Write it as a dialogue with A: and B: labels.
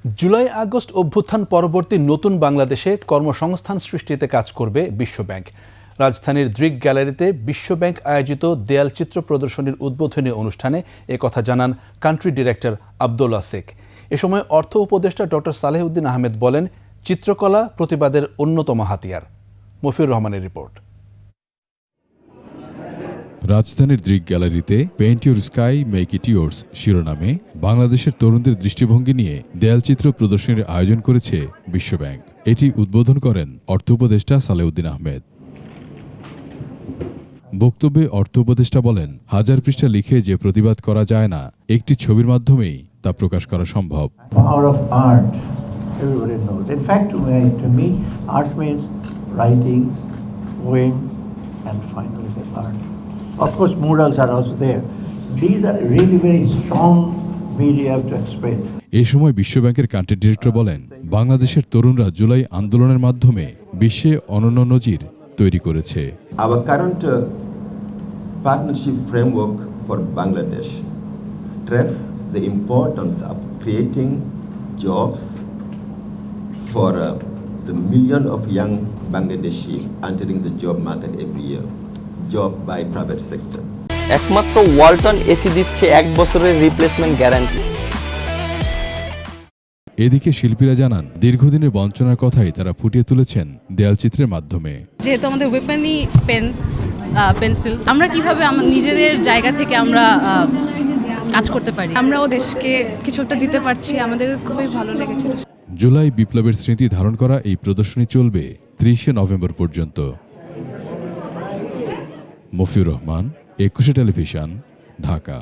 A: July August অভ্যুত্থান পরবর্তী নতুন বাংলাদেশে কর্মসংস্থান সৃষ্টিতে কাজ করবে বিশ্বব্যাংক। রাজধানীর দৃক গ্যালারিতে বিশ্বব্যাংক আয়োজিত দেয়ালচিত্র প্রদর্শনীর উদ্বোধনী অনুষ্ঠানে একথা জানান কান্ট্রি ডিরেক্টর আব্দুল্লাহ শেখ। এ সময় অর্থ উপদেষ্টা ডক্টর সালেহ উদ্দিন আহমেদ বলেন, চিত্রকলা প্রতিবাদের অন্যতম হাতিয়ার। মফিউর রহমানের রিপোর্ট।
B: রাজধানীর দৃক গ্যালারিতে paint your sky make it yours শিরোনামে বাংলাদেশের তরুণদের দৃষ্টিভঙ্গি নিয়ে দেয়ালচিত্র প্রদর্শনীর আয়োজন করেছে বিশ্বব্যাংক। এটি উদ্বোধন করেন অর্থ উপদেষ্টা সালেহ উদ্দিন আহমেদ। বক্তব্যে অর্থ উপদেষ্টা বলেন, হাজার পৃষ্ঠা লিখে যে প্রতিবাদ করা যায় না, একটি ছবির মাধ্যমেই তা প্রকাশ করা সম্ভব।
C: Power of art, everybody knows. In fact, to me, art means writing, poem, and finally the art. Of course, murals are also there. These are really very strong media to express.
B: এই সময় বিশ্বব্যাংকের country director বলেন, বাংলাদেশের তরুণরা জুলাই আন্দোলনের মাধ্যমে বিশ্বে অনন্য নজির তৈরি করেছে।
D: Our current partnership framework for Bangladesh stress the importance of creating jobs for the million of young Bangladeshi entering the job market every year, job by private sector.
E: একমাত্র ওয়ালটন এসি দিচ্ছে 1 বছরের রিপ্লেসমেন্ট গ্যারান্টি।
B: এদিকে শিল্পীরা জানান, দীর্ঘদিনের বঞ্চনার কথাই তারা ফুটিয়ে তুলেছেন দেয়ালচিত্রের মাধ্যমে।
F: যেহেতু আমাদের ওয়েপনই পেন্সিল, আমরা কিভাবে নিজেদের জায়গা থেকে আমরা কাজ করতে পারি,
G: আমরাও দেশকে কিছু একটা দিতে পারছি, আমাদের খুবই ভালো লেগেছিল।
B: জুলাই বিপ্লবের স্মৃতি ধারণ করা এই প্রদর্শনী চলবে 30 নভেম্বর পর্যন্ত। মফিউর রহমান, 21 টেলিভিশন, ঢাকা।